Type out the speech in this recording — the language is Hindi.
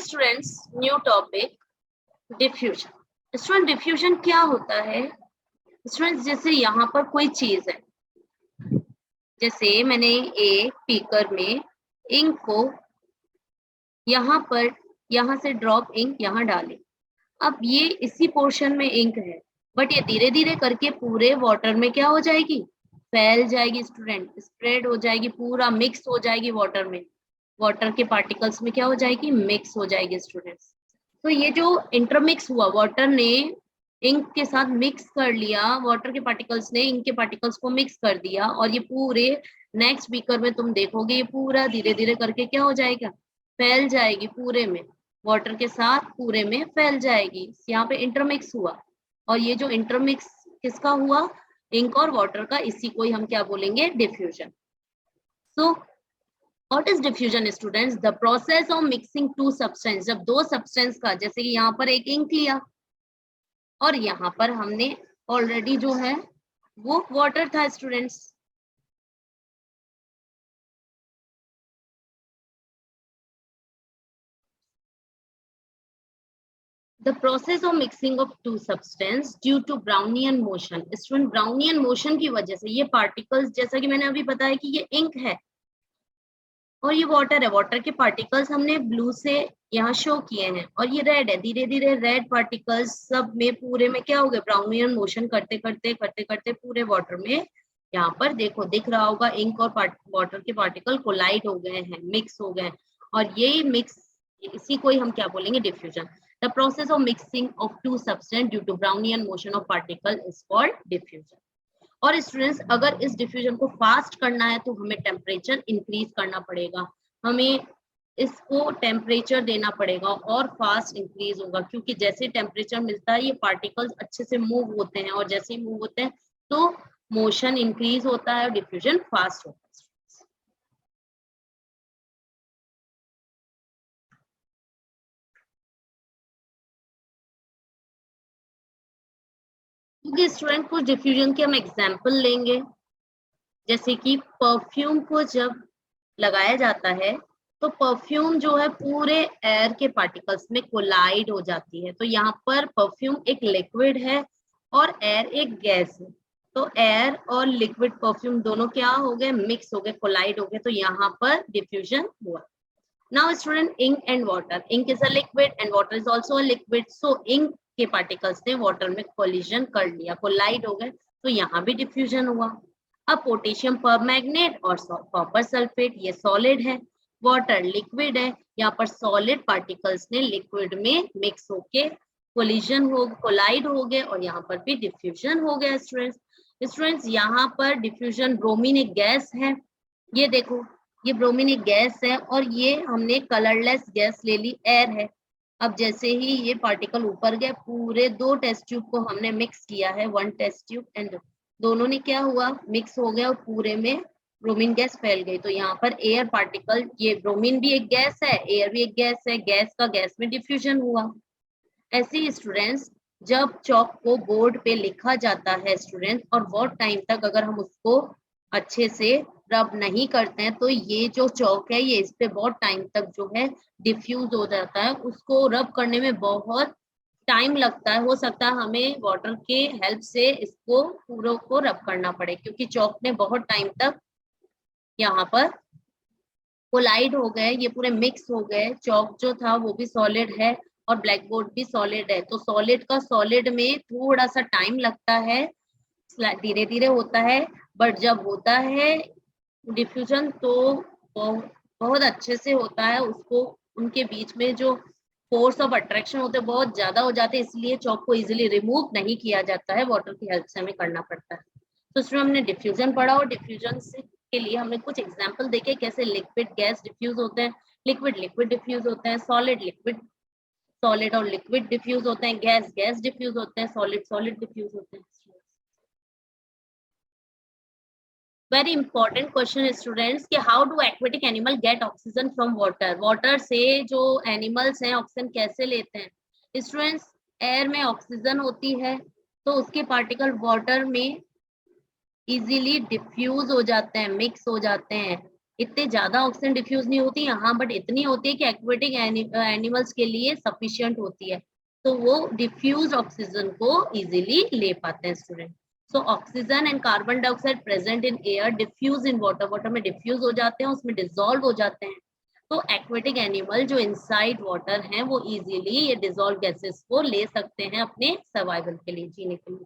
Students, new topic, diffusion. Student, diffusion क्या होता है? स्टूडेंट्स, जैसे यहाँ पर कोई चीज है, जैसे मैंने एक बीकर में इंक को यहाँ पर, यहाँ से ड्रॉप इंक यहाँ डाली। अब ये इसी पोर्शन में इंक है, बट ये धीरे धीरे करके पूरे वाटर में क्या हो जाएगी? फैल जाएगी स्टूडेंट, स्प्रेड हो जाएगी, पूरा मिक्स हो जाएगी वाटर में। वाटर के पार्टिकल्स में क्या हो जाएगी? मिक्स हो जाएगी स्टूडेंट्स। तो ये जो इंटरमिक्स हुआ, वाटर ने इंक के साथ मिक्स कर लिया, वाटर के पार्टिकल्स ने इंक के पार्टिकल्स को मिक्स कर दिया, और ये पूरे नेक्स्ट बीकर में तुम देखोगे ये पूरा धीरे धीरे करके क्या हो जाएगा? फैल जाएगी पूरे में, वाटर के साथ पूरे में फैल जाएगी। यहाँ पे इंटरमिक्स हुआ, और ये जो इंटरमिक्स किसका हुआ? इंक और वाटर का। इसी को ही हम क्या बोलेंगे? Diffusion. So what is diffusion students? The process of mixing two substance. जब दो सब्सटेंस का, जैसे कि यहाँ पर एक इंक लिया और यहाँ पर हमने ऑलरेडी जो है वो वाटर था students. The process of mixing of two substance due to Brownian motion. Student, Brownian motion की वजह से ये पार्टिकल्स, जैसा कि मैंने अभी बताया कि ये इंक है और ये वाटर है, वाटर के पार्टिकल्स हमने ब्लू से यहाँ शो किए हैं, और ये रेड है। धीरे धीरे रेड पार्टिकल्स सब में पूरे में क्या हो गए? ब्राउनियन मोशन करते करते करते करते पूरे वाटर में, यहाँ पर देखो दिख रहा होगा, इंक और वाटर के पार्टिकल कोलाइड हो गए हैं, मिक्स हो गए, और यही मिक्स, इसी को ही हम क्या बोलेंगे? Diffusion. The process of mixing of two substance due to Brownian motion of particle is called diffusion. और स्टूडेंट्स, अगर इस डिफ्यूजन को फास्ट करना है तो हमें टेम्परेचर इंक्रीज करना पड़ेगा, हमें इसको टेम्परेचर देना पड़ेगा और फास्ट इंक्रीज होगा, क्योंकि जैसे टेम्परेचर मिलता है ये पार्टिकल्स अच्छे से मूव होते हैं, और जैसे ही मूव होते हैं तो मोशन इंक्रीज होता है और डिफ्यूजन फास्ट होता है। क्योंकि स्टूडेंट, कुछ डिफ्यूजन के हम एग्जाम्पल लेंगे, जैसे कि परफ्यूम को जब लगाया जाता है तो परफ्यूम जो है पूरे एयर के पार्टिकल्स में कोलाइड हो जाती है। तो यहाँ पर परफ्यूम एक लिक्विड है और एयर एक गैस है, तो एयर और लिक्विड परफ्यूम दोनों क्या हो गए? मिक्स हो गए, कोलाइड हो गए, तो यहाँ पर डिफ्यूजन हुआ। Now student, ink and water. Ink is a liquid and water is also a liquid, so ink के पार्टिकल्स ने वाटर में कोलिजन कर लिया, कोलाइड हो गए, तो यहाँ भी डिफ्यूजन हुआ। अब पोटेशियम परमैंगनेट और कॉपर सल्फेट, ये सॉलिड है, वाटर लिक्विड है, यहाँ पर सॉलिड पार्टिकल्स ने लिक्विड में मिक्स होके कोलिजन हो, कोलाइड हो गए, और यहाँ पर भी डिफ्यूजन हो गया। स्टूडेंट्स, यहाँ पर डिफ्यूजन, ब्रोमीन एक गैस है, ये देखो ये ब्रोमीन एक गैस है, और ये हमने कलरलेस गैस ले ली, एयर है। अब जैसे ही ये पार्टिकल ऊपर गए, पूरे दो टेस्ट ट्यूब को हमने मिक्स किया है, वन टेस्ट ट्यूब, एंड दोनों ने क्या हुआ? मिक्स हो गया और पूरे में ब्रोमीन गैस फैल गई। तो यहाँ पर एयर पार्टिकल, ये ब्रोमीन भी एक गैस है, एयर भी एक गैस है, गैस का गैस में डिफ्यूजन हुआ। ऐसे ही स्टूडेंट्स, जब चॉक को बोर्ड पे लिखा जाता है स्टूडेंट, और बहुत टाइम तक अगर हम उसको अच्छे से रब नहीं करते हैं तो ये जो चॉक है ये इस पे बहुत टाइम तक जो है डिफ्यूज हो जाता है। उसको रब करने में बहुत टाइम लगता है, हो सकता है हमें वाटर के हेल्प से इसको पूरे को रब करना पड़े, क्योंकि चॉक ने बहुत टाइम तक यहाँ पर कोलाइड हो गए, ये पूरे मिक्स हो गए। चॉक जो था वो भी सॉलिड है और ब्लैक बोर्ड भी सॉलिड है, तो सॉलिड का सॉलिड में थोड़ा सा टाइम लगता है, धीरे धीरे होता है, बट जब होता है डिफ्यूजन तो बहुत अच्छे से होता है। उसको, उनके बीच में जो फोर्स ऑफ अट्रैक्शन होते हैं बहुत ज्यादा हो जाते हैं, इसलिए चॉक को इजीली रिमूव नहीं किया जाता है, वाटर की हेल्प से हमें करना पड़ता है। तो उसमें हमने डिफ्यूजन पढ़ा, और डिफ्यूजन के लिए हमने कुछ एग्जाम्पल देखे, कैसे लिक्विड गैस डिफ्यूज होते हैं, लिक्विड लिक्विड डिफ्यूज होते हैं, सॉलिड लिक्विड, सॉलिड और लिक्विड डिफ्यूज होते हैं, गैस गैस डिफ्यूज होते हैं, सॉलिड सॉलिड डिफ्यूज होते हैं। वेरी इंपॉर्टेंट क्वेश्चन स्टूडेंट्स, कि how do aquatic animal gate oxygen from water? Water से जो एनिमल्स हैं ऑक्सीजन कैसे लेते हैं? स्टूडेंट्स, एयर में ऑक्सीजन होती है तो उसके पार्टिकल वाटर में इजीली डिफ्यूज हो जाते हैं, मिक्स हो जाते हैं, इतने ज्यादा ऑक्सीजन डिफ्यूज नहीं होती यहाँ, बट इतनी होती है कि एक्वेटिक एनिमल्स के लिए सफिशियंट होती है, तो वो डिफ्यूज ऑक्सीजन को इजीली ले पाते हैं student. So oxygen and carbon dioxide present in air diffuse in water, water में डिफ्यूज हो जाते हैं, उसमें डिसॉल्व हो जाते हैं। तो एक्वेटिक एनिमल जो इनसाइड वाटर हैं वो इजीली ये डिसॉल्व गैसेस को ले सकते हैं अपने सर्वाइवल के लिए, जीने के लिए।